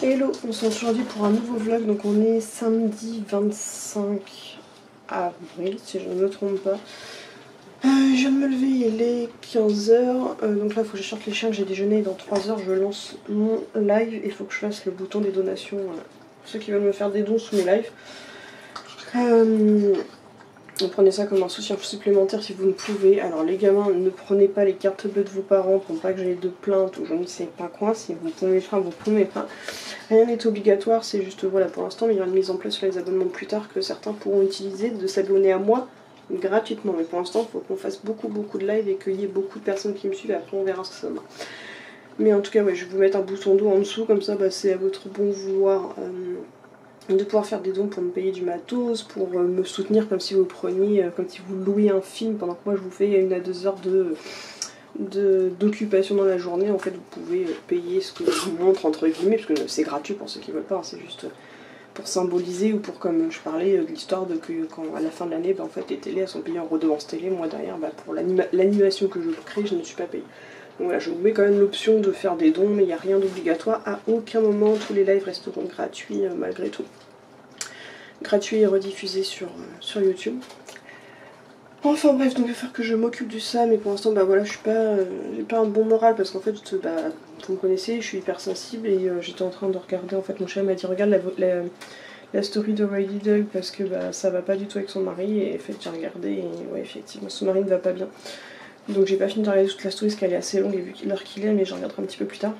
Hello, on se retrouve aujourd'hui pour un nouveau vlog, donc on est samedi 25 avril si je ne me trompe pas. Je viens de me lever, il est 15h, donc là il faut que je sorte les chiens, que j'ai déjeuné, et dans 3h je lance mon live, il faut que je fasse le bouton des donations, pour ceux qui veulent me faire des dons sous mes lives. Prenez ça comme un soutien supplémentaire si vous ne pouvez. Alors les gamins, ne prenez pas les cartes bleues de vos parents pour pas que j'aie de plainte ou je ne sais pas quoi. Si vous pouvez pas, vous pouvez pas. Rien n'est obligatoire, c'est juste voilà pour l'instant, mais il y aura une mise en place sur les abonnements plus tard que certains pourront utiliser de s'abonner à moi gratuitement. Mais pour l'instant, il faut qu'on fasse beaucoup de live et qu'il y ait beaucoup de personnes qui me suivent et après on verra ce que ça donne. Mais en tout cas, ouais, je vais vous mettre un bouton d'eau en dessous, comme ça c'est à votre bon vouloir. De pouvoir faire des dons pour me payer du matos, pour me soutenir comme si vous preniez, comme si vous louiez un film pendant que moi je vous fais 1 à 2 heures d'occupation dans la journée. En fait vous pouvez payer ce que je vous montre entre guillemets, parce que c'est gratuit pour ceux qui veulent pas, c'est juste pour symboliser ou pour, comme je parlais de l'histoire de que quand à la fin de l'année, en fait les télés elles sont payées en redevance télé, moi derrière pour l'animation que je crée je ne suis pas payée. Donc voilà, je vous mets quand même l'option de faire des dons, mais il n'y a rien d'obligatoire. À aucun moment, tous les lives resteront gratuits malgré tout. Gratuits et rediffusés sur YouTube. Enfin bref, donc il va falloir que je m'occupe de ça, mais pour l'instant, voilà, j'ai pas un bon moral parce qu'en fait, vous me connaissez, je suis hyper sensible et j'étais en train de regarder, en fait, mon chat m'a dit regarde la story de Riley Dog parce que ça va pas du tout avec son mari, et en fait, j'ai regardé et ouais, effectivement, son mari ne va pas bien. Donc j'ai pas fini de regarder toute la story parce qu'elle est assez longue et vu l'heure qu'il est, mais j'en regarderai un petit peu plus tard.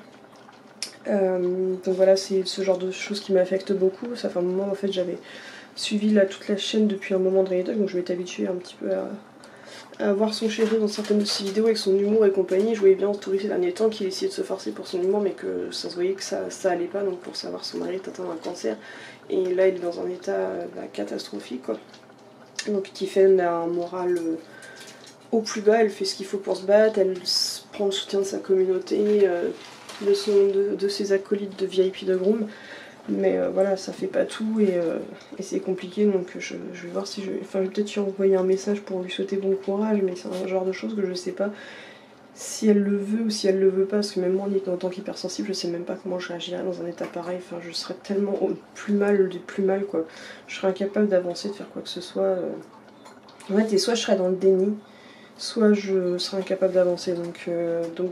Donc voilà, c'est ce genre de choses qui m'affectent beaucoup. Ça fait un moment, en fait, j'avais suivi toute la chaîne depuis un moment de Riley Dog, donc je m'étais habituée un petit peu à voir son chéri dans certaines de ses vidéos avec son humour et compagnie. Je voyais bien en story ces derniers temps qu'il essayait de se forcer pour son humour, mais que ça se voyait que ça allait pas. Donc pour savoir, son mari est atteint d'un cancer et là il est dans un état catastrophique, quoi. Donc qui fait un moral au plus bas. Elle fait ce qu'il faut pour se battre, elle prend le soutien de sa communauté, de ses acolytes de VIP de Groom, mais voilà, ça fait pas tout et c'est compliqué, donc je vais voir si je vais peut-être lui envoyer un message pour lui souhaiter bon courage, mais c'est un genre de choses que je sais pas si elle le veut ou si elle le veut pas, parce que même moi en tant qu'hypersensible, je sais même pas comment je réagirais dans un état pareil. Enfin, je serais tellement plus mal quoi. Je serais incapable d'avancer, de faire quoi que ce soit. En fait, et soit je serais dans le déni, soit je serai incapable d'avancer. Donc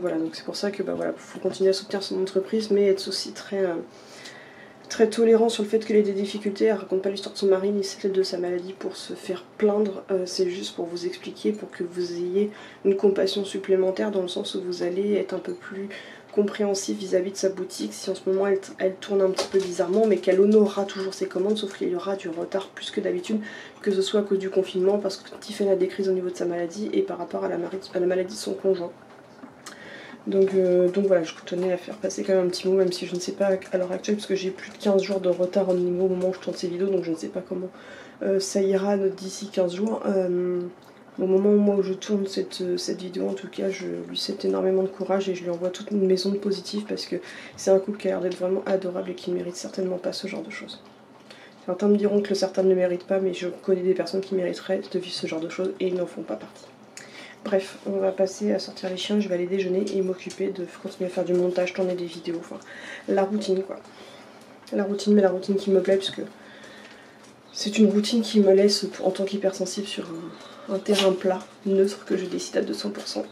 voilà, donc c'est pour ça que voilà, faut continuer à soutenir son entreprise, mais être aussi très tolérant sur le fait qu'elle ait des difficultés. Elle raconte pas l'histoire de son mari ni celle de sa maladie pour se faire plaindre, c'est juste pour vous expliquer, pour que vous ayez une compassion supplémentaire, dans le sens où vous allez être un peu plus compréhensif vis-à-vis de sa boutique si en ce moment elle tourne un petit peu bizarrement, mais qu'elle honorera toujours ses commandes, sauf qu'il y aura du retard plus que d'habitude, que ce soit à cause du confinement, parce que Tiffany a des crises au niveau de sa maladie et par rapport à la maladie de son conjoint. Donc voilà, je tenais à faire passer quand même un petit mot, même si je ne sais pas à l'heure actuelle, parce que j'ai plus de 15 jours de retard au moment où je tourne ces vidéos, donc je ne sais pas comment ça ira d'ici 15 jours. Au moment où je tourne cette vidéo, en tout cas, je lui souhaite énormément de courage et je lui envoie toute une maison de positif, parce que c'est un couple qui a l'air d'être vraiment adorable et qui ne mérite certainement pas ce genre de choses. Certains me diront que certains ne le méritent pas, mais je connais des personnes qui mériteraient de vivre ce genre de choses et ils n'en font pas partie. Bref, on va passer à sortir les chiens, je vais aller déjeuner et m'occuper de continuer à faire du montage, tourner des vidéos, enfin la routine quoi. La routine, mais la routine qui me plaît, puisque c'est une routine qui me laisse en tant qu'hypersensible sur un terrain plat, neutre, que je décide à 200%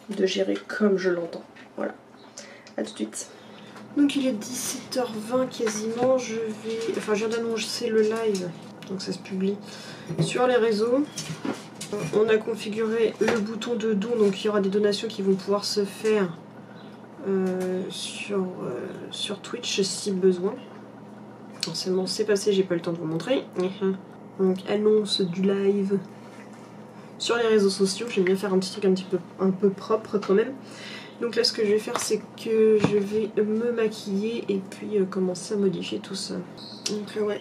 de gérer comme je l'entends. Voilà, à tout de suite. Donc il est 17h20 quasiment, je viens d'annoncer le live, donc ça se publie sur les réseaux. On a configuré le bouton de don, donc il y aura des donations qui vont pouvoir se faire sur Twitch si besoin. Seulement c'est passé, j'ai pas eu le temps de vous montrer. Donc annonce du live sur les réseaux sociaux, j'aime bien faire un petit truc un peu propre quand même. Donc là ce que je vais faire, c'est que je vais me maquiller et puis commencer à modifier tout ça. Donc ouais,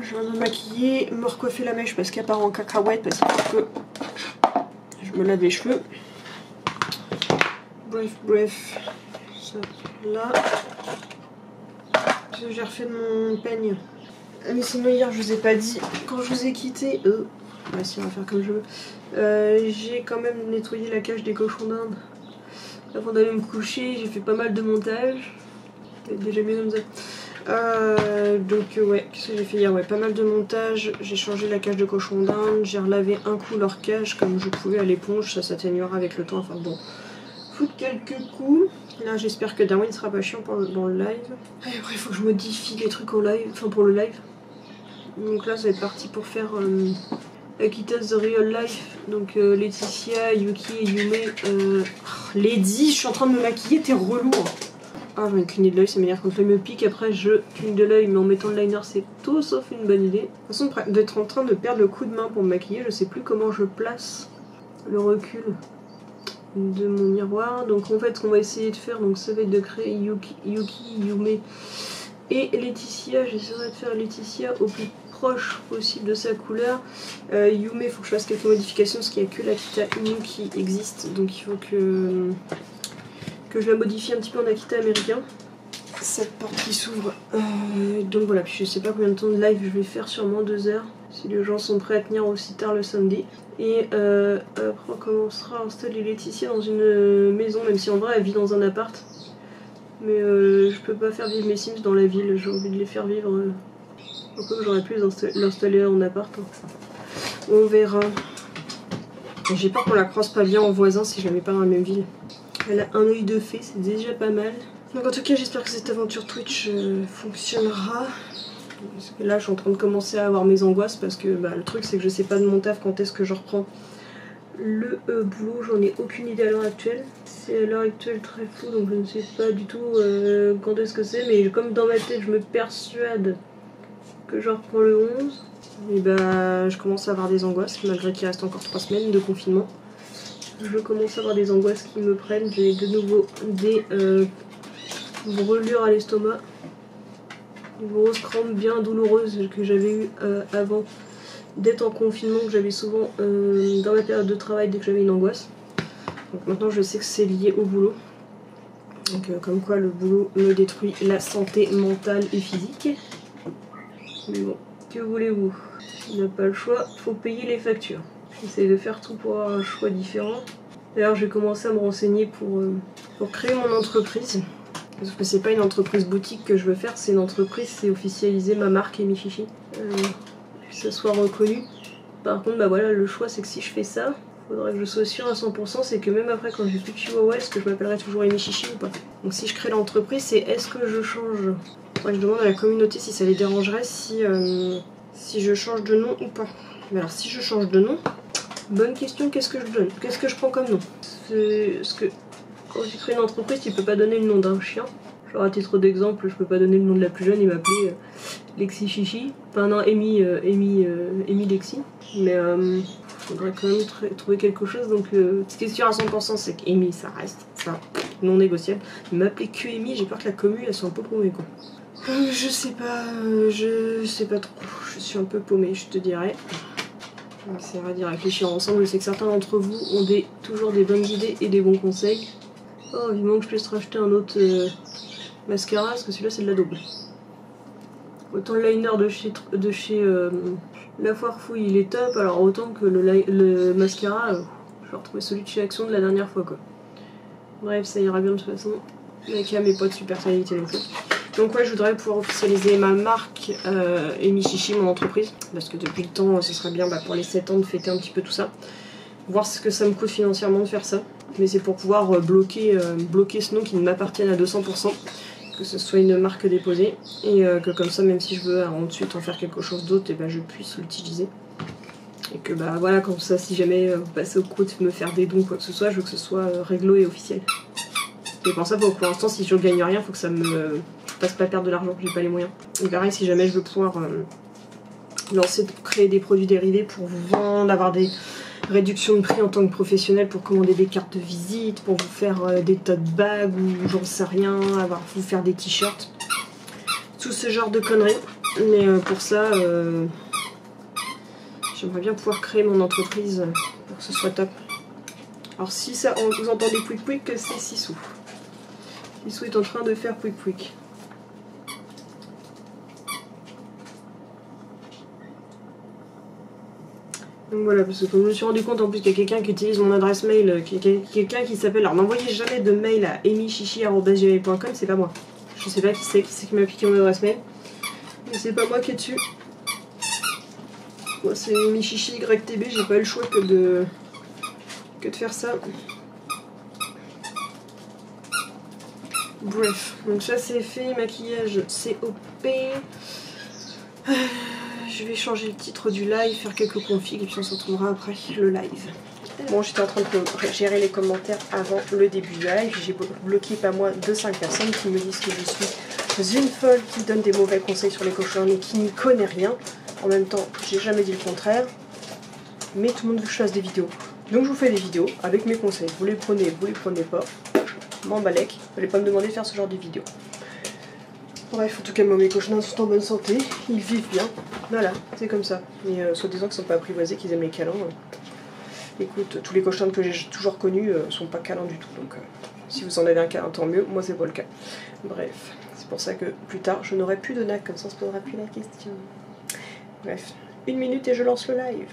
je vais me maquiller, me recoiffer la mèche parce qu'elle part en cacahuète, parce qu'il faut que je me lave les cheveux. Bref, ça là. J'ai refait mon peigne. Mais sinon hier je vous ai pas dit, quand je vous ai quitté, ouais, si on va faire comme je veux, j'ai quand même nettoyé la cage des cochons d'Inde avant d'aller me coucher. J'ai fait pas mal de montage. déjà mieux comme ça. Donc ouais, qu'est-ce que j'ai fait hier? Ouais, pas mal de montage, j'ai changé la cage de cochon d'Inde, j'ai relavé un coup leur cage comme je pouvais à l'éponge, ça s'atténuera avec le temps, enfin bon, foutre quelques coups. Là j'espère que Darwin sera pas chiant dans le live. Et après il faut que je modifie les trucs en live, enfin pour le live. Donc là ça va être parti pour faire Akita's The Real Life, donc Laetitia, Yuki et Yume. Lady, je suis en train de me maquiller, t'es relou hein. Ah, j'en ai cligné de l'œil, ça m'énerve quand l'œil me pique, après je cligne de l'œil, mais en mettant le liner c'est tout sauf une bonne idée. De toute façon, d'être en train de perdre le coup de main pour me maquiller, je sais plus comment je place le recul de mon miroir. Donc en fait, ce qu'on va essayer de faire, donc ça va être de créer Yuki, Yume et Laetitia. J'essaierai de faire Laetitia au plus proche possible de sa couleur. Yume, il faut que je fasse quelques modifications parce qu'il n'y a que l'Akita Inu qui existe, donc il faut que je la modifie un petit peu en Akita américain. Cette porte qui s'ouvre. Donc voilà, puis je sais pas combien de temps de live je vais faire, sûrement 2 heures. Si les gens sont prêts à tenir aussi tard le samedi. Et après on commencera à installer Laetitia dans une maison, même si en vrai elle vit dans un appart. Mais je peux pas faire vivre mes Sims dans la ville, j'ai envie de les faire vivre. Un peu j'aurais pu l'installer en appart. Hein. On verra. J'ai peur qu'on la croise pas bien en voisin si je la mets pas dans la même ville. Elle a un œil de fée, c'est déjà pas mal. Donc en tout cas j'espère que cette aventure Twitch fonctionnera. Parce que là je suis en train de commencer à avoir mes angoisses parce que le truc c'est que je sais pas de mon taf quand est-ce que je reprends le boulot, j'en ai aucune idée à l'heure actuelle. C'est à l'heure actuelle très flou donc je ne sais pas du tout quand est-ce que c'est, mais comme dans ma tête je me persuade que je reprends le 11, et je commence à avoir des angoisses malgré qu'il reste encore 3 semaines de confinement. Je commence à avoir des angoisses qui me prennent, j'ai de nouveau des brûlures à l'estomac, une grosse crampe bien douloureuse que j'avais eu avant d'être en confinement, que j'avais souvent dans la période de travail dès que j'avais une angoisse. Donc maintenant je sais que c'est lié au boulot. Donc comme quoi le boulot me détruit la santé mentale et physique. Mais bon, que voulez-vous? On n'a pas le choix, faut payer les factures. J'essaie de faire tout pour avoir un choix différent. D'ailleurs j'ai commencé à me renseigner pour créer mon entreprise. Parce que c'est pas une entreprise boutique que je veux faire, c'est une entreprise, c'est officialiser ma marque Amy Chichi. Que ça soit reconnu. Par contre, voilà, le choix c'est que si je fais ça, faudrait que je sois sûre à 100%, c'est que même après quand j'ai plus de chihuahua, est-ce que je m'appellerai toujours Amy Chichi ou pas? Donc si je crée l'entreprise, c'est est-ce que je change? Faudrait que je demande à la communauté si ça les dérangerait si je change de nom ou pas. Mais alors si je change de nom, bonne question, qu'est-ce que je donne? Qu'est-ce que je prends comme nom? Parce que quand tu crées une entreprise, tu peux pas donner le nom d'un chien. Genre à titre d'exemple, je peux pas donner le nom de la plus jeune et m'appeler Lexi Chichi. Enfin non, Amy Lexi. Mais faudrait quand même trouver quelque chose. Donc ce qui est sûr à 100% c'est qu'Amy ça reste, ça non négociable. M'appeler que Amy, j'ai peur que la commu elle soit un peu paumée quoi. Je sais pas trop. Je suis un peu paumée, je te dirais. On essaiera d'y réfléchir ensemble. Je sais que certains d'entre vous ont toujours des bonnes idées et des bons conseils. Oh, vivement que je puisse racheter un autre mascara, parce que celui-là c'est de la double. Autant le liner de chez La Foire Fouille il est top, alors autant que le mascara, je vais retrouver celui de chez Action de la dernière fois quoi. Bref, ça ira bien de toute façon. La cam est pas de super qualité non plus. Donc ouais, je voudrais pouvoir officialiser ma marque Amy Chichi, mon entreprise, parce que depuis le temps, ce serait bien pour les 7 ans de fêter un petit peu tout ça. Voir ce que ça me coûte financièrement de faire ça. Mais c'est pour pouvoir bloquer ce nom qui ne m'appartienne à 200%, que ce soit une marque déposée, et que comme ça, même si je veux ensuite en faire quelque chose d'autre, je puisse l'utiliser. Et que voilà, comme ça, si jamais vous passez au coup de me faire des dons, quoi que ce soit, je veux que ce soit réglo et officiel. Et pour ça, pour l'instant, si je gagne rien, il faut que ça me fasse pas perdre de l'argent, j'ai pas les moyens. Et pareil, si jamais je veux pouvoir créer des produits dérivés pour vous vendre, avoir des réduction de prix en tant que professionnel pour commander des cartes de visite, pour vous faire des tote bags ou j'en sais rien, vous faire des t-shirts, tout ce genre de conneries. Mais pour ça, j'aimerais bien pouvoir créer mon entreprise pour que ce soit top. Alors si ça, vous entendez pouic pouic, c'est Sissou. Sissou est en train de faire pouic pouic. Donc voilà, parce que comme je me suis rendu compte en plus qu'il y a quelqu'un qui utilise mon adresse mail, quelqu'un qui s'appelle, alors n'envoyez jamais de mail à amychichi@gmail.com, c'est pas moi. Je sais pas qui c'est qui m'a piqué mon adresse mail. Mais c'est pas moi qui est dessus. Moi c'est Michichi YTB, j'ai pas eu le choix que de faire ça. Bref, donc ça c'est fait, maquillage c'est OP. Je vais changer le titre du live, faire quelques configs et puis on se retrouvera après le live. Bon, j'étais en train de gérer les commentaires avant le début du live. J'ai bloqué pas moins de 5 personnes qui me disent que je suis une folle qui donne des mauvais conseils sur les cochons et qui n'y connaît rien. En même temps, j'ai jamais dit le contraire. Mais tout le monde veut que je fasse des vidéos. Donc je vous fais des vidéos avec mes conseils. Vous les prenez pas. M'en balèque. Vous n'allez pas me demander de faire ce genre de vidéos. Bref, en tout cas, moi, mes cochons sont en bonne santé. Ils vivent bien. Voilà, c'est comme ça. Et soi-disant qu'ils sont pas apprivoisés, qu'ils aiment les câlins. Écoute, tous les cochons que j'ai toujours connus sont pas câlins du tout. Donc si vous en avez un câlin, tant mieux. Moi, c'est pas le cas. Bref, c'est pour ça que plus tard, je n'aurai plus de nac. Comme ça, on se posera plus la question. Bref, 1 minute et je lance le live.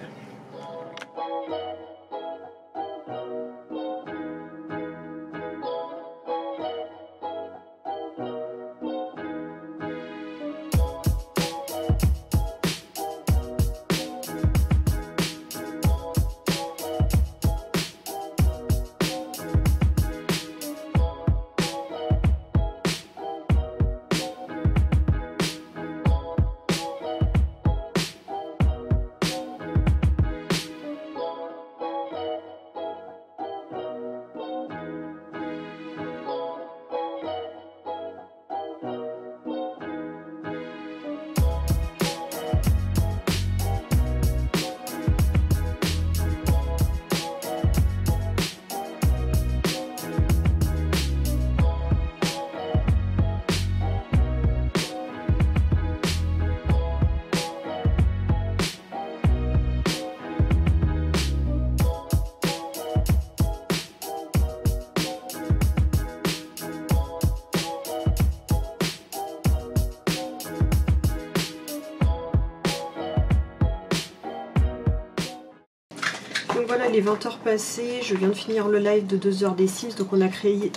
Donc voilà, les 20h passées, je viens de finir le live de 2 heures des Sims. Donc on a créé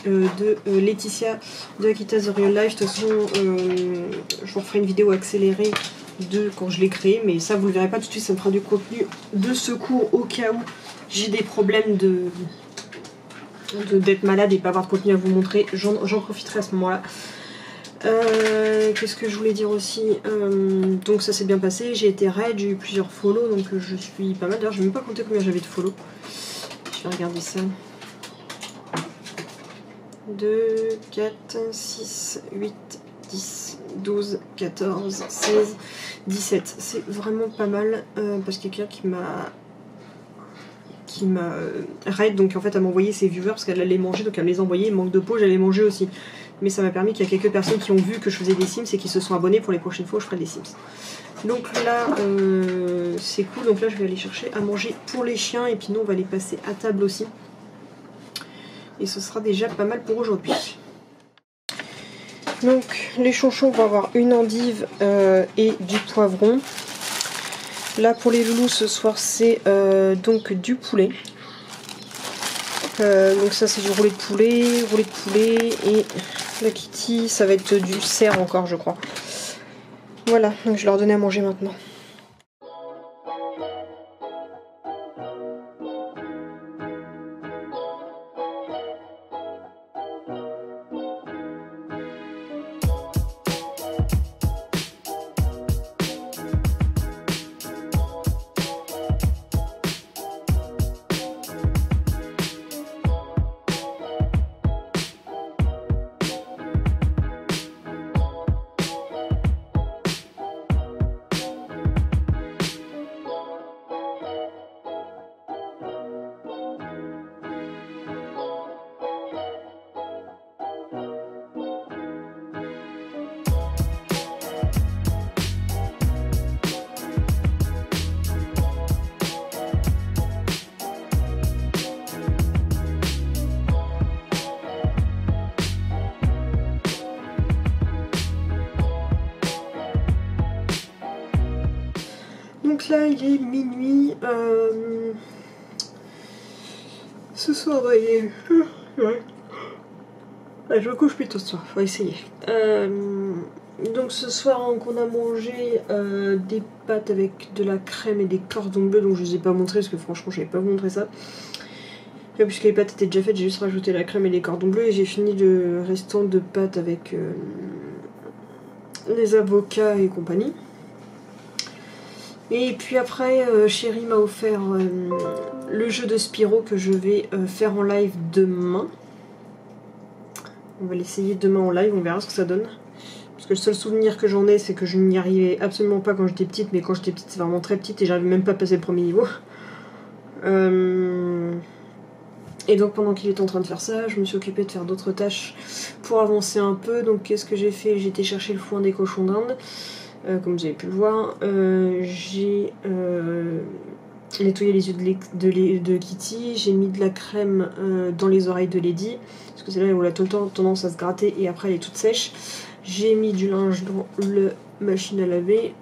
Laetitia de Akita The Real Life. De toute façon, je vous referai une vidéo accélérée de quand je l'ai créé. Mais ça, vous le verrez pas tout de suite, ça me fera du contenu de secours au cas où j'ai des problèmes d'être malade et pas avoir de contenu à vous montrer. J'en profiterai à ce moment-là. Qu'est-ce que je voulais dire aussi, donc ça s'est bien passé, j'ai été raid, j'ai eu plusieurs follow, donc je suis pas mal. D'ailleurs je n'ai même pas compté combien j'avais de follow. Je vais regarder ça. 2, 4, 6, 8, 10, 12, 14, 16, 17. C'est vraiment pas mal parce qu'il y a quelqu'un qui m'a raid, donc en fait elle m'a envoyé ses viewers parce qu'elle allait manger, donc elle me les envoyait, manque de peau, j'allais manger aussi. Mais ça m'a permis qu'il y a quelques personnes qui ont vu que je faisais des Sims et qui se sont abonnés pour les prochaines fois où je ferai des Sims. Donc là, c'est cool. Donc là, je vais aller chercher à manger pour les chiens et puis nous, on va les passer à table aussi. Et ce sera déjà pas mal pour aujourd'hui. Donc les chonchons vont avoir une endive et du poivron. Là, pour les loulous, ce soir, c'est donc du poulet. Donc ça c'est du roulé de poulet et la Kitty ça va être du cerf encore je crois. Voilà, donc je vais leur donner à manger maintenant. Donc là il est minuit. Ce soir il est... Ouais. Ouais, je me couche plutôt ce soir, faut essayer. Donc ce soir on a mangé des pâtes avec de la crème et des cordons bleus, donc je ne les ai pas montrés parce que franchement je n'avais pas vous montrer ça. Et puisque les pâtes étaient déjà faites, j'ai juste rajouté la crème et les cordons bleus et j'ai fini le restant de pâtes avec les avocats et compagnie. Et puis après, Chérie m'a offert le jeu de Spyro que je vais faire en live demain. On va l'essayer demain en live, on verra ce que ça donne. Parce que le seul souvenir que j'en ai, c'est que je n'y arrivais absolument pas quand j'étais petite, mais quand j'étais petite, c'est vraiment très petite et j'arrivais même pas à passer le premier niveau. Et donc pendant qu'il était en train de faire ça, je me suis occupée de faire d'autres tâches pour avancer un peu. Donc qu'est-ce que j'ai fait? J'ai été chercher le foin des cochons d'Inde, comme vous avez pu le voir. J'ai nettoyé les yeux de Kitty, j'ai mis de la crème dans les oreilles de Lady, parce que c'est là où elle a tout le temps tendance à se gratter et après elle est toute sèche. J'ai mis du linge dans la machine à laver,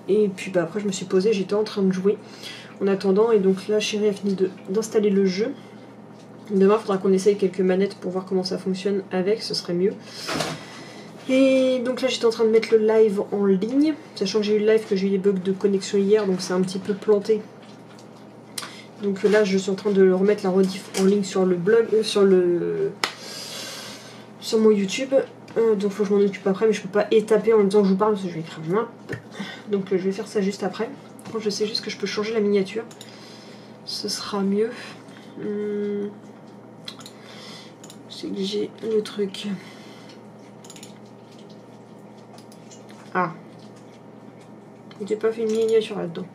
et puis bah, après je me suis posée, j'étais en train de jouer en attendant, et donc là Chérie a fini d'installer le jeu. Demain il faudra qu'on essaye quelques manettes pour voir comment ça fonctionne avec, ce serait mieux. Et donc là j'étais en train de mettre le live en ligne, sachant que j'ai eu le live, que j'ai eu des bugs de connexion hier, donc c'est un petit peu planté. Donc là je suis en train de remettre la rediff en ligne sur le blog, sur mon YouTube. Donc faut que je m'en occupe après, mais je peux pas étaper en même temps que je vous parle parce que je vais écrire map. Donc je vais faire ça juste après. Bon, je sais juste que je peux changer la miniature, ce sera mieux. C'est que j'ai le truc. Ah, j'ai pas fait une miniature là-dedans.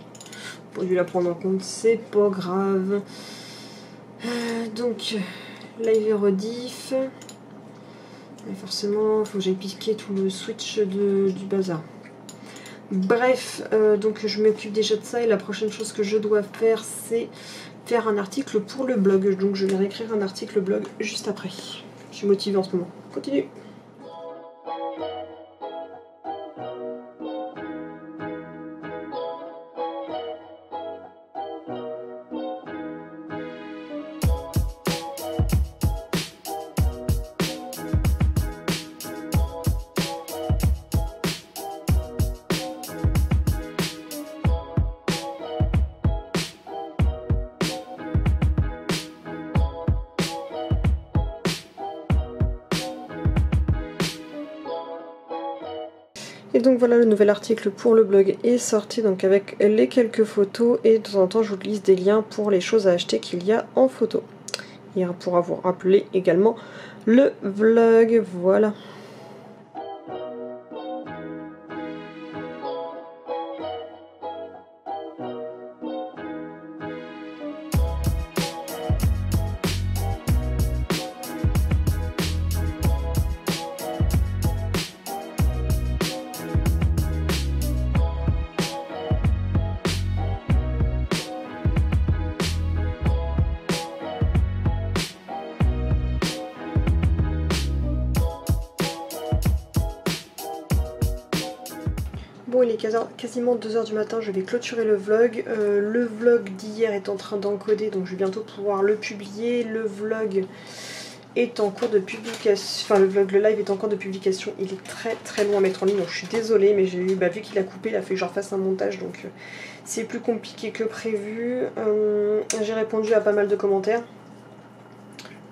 J'ai dû la prendre en compte, c'est pas grave. Donc, live et rediff. Et forcément, il faut que j'aille piquer tout le switch du bazar. Bref, donc je m'occupe déjà de ça. Et la prochaine chose que je dois faire, c'est faire un article pour le blog. Donc je vais réécrire un article blog juste après. Je suis motivée en ce moment. Continue. Et donc voilà, le nouvel article pour le blog est sorti, donc avec les quelques photos, et de temps en temps je vous glisse des liens pour les choses à acheter qu'il y a en photo. Il pourra vous rappeler également le vlog, voilà. Bon, il est quasiment 2 h du matin, je vais clôturer le vlog. Le vlog d'hier est en train d'encoder, donc je vais bientôt pouvoir le publier. Le vlog est en cours de publication, enfin le live est en cours de publication. Il est très long à mettre en ligne, donc je suis désolée, mais j'ai eu, vu qu'il a coupé, il a fait que je refasse un montage, donc c'est plus compliqué que prévu. J'ai répondu à pas mal de commentaires.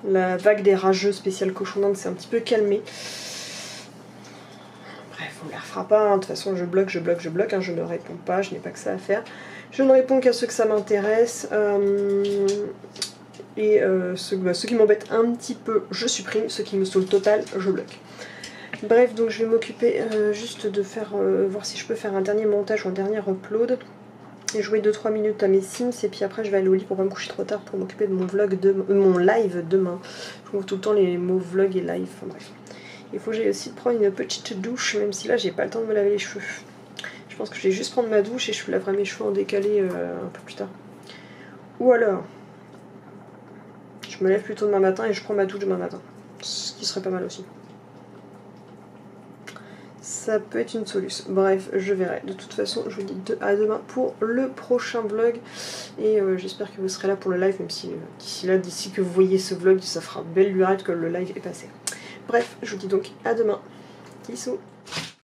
La vague des rageux spécial cochon d'Inde s'est un petit peu calmée. Bref, on ne la refera pas, hein. De toute façon je bloque, hein. Je ne réponds pas, je n'ai pas que ça à faire. Je ne réponds qu'à ceux que ça m'intéresse. Ceux qui m'embêtent un petit peu, je supprime. Ceux qui me saoulent total, je bloque. Bref, donc je vais m'occuper juste de faire, voir si je peux faire un dernier montage ou un dernier upload. Et jouer 2-3 minutes à mes Sims, et puis après je vais aller au lit pour pas me coucher trop tard pour m'occuper de mon vlog mon live demain. Je trouve tout le temps les mots vlog et live, enfin bref. Il faut que j'aille aussi prendre une petite douche, même si là j'ai pas le temps de me laver les cheveux. Je pense que je vais juste prendre ma douche et je laverai mes cheveux en décalé un peu plus tard. Ou alors, je me lève plutôt demain matin et je prends ma douche demain matin. Ce qui serait pas mal aussi. Ça peut être une solution. Bref, je verrai. De toute façon, je vous dis à demain pour le prochain vlog. Et j'espère que vous serez là pour le live, même si d'ici que vous voyez ce vlog, ça fera belle lurette que le live est passé. Bref, je vous dis donc à demain. Bisous.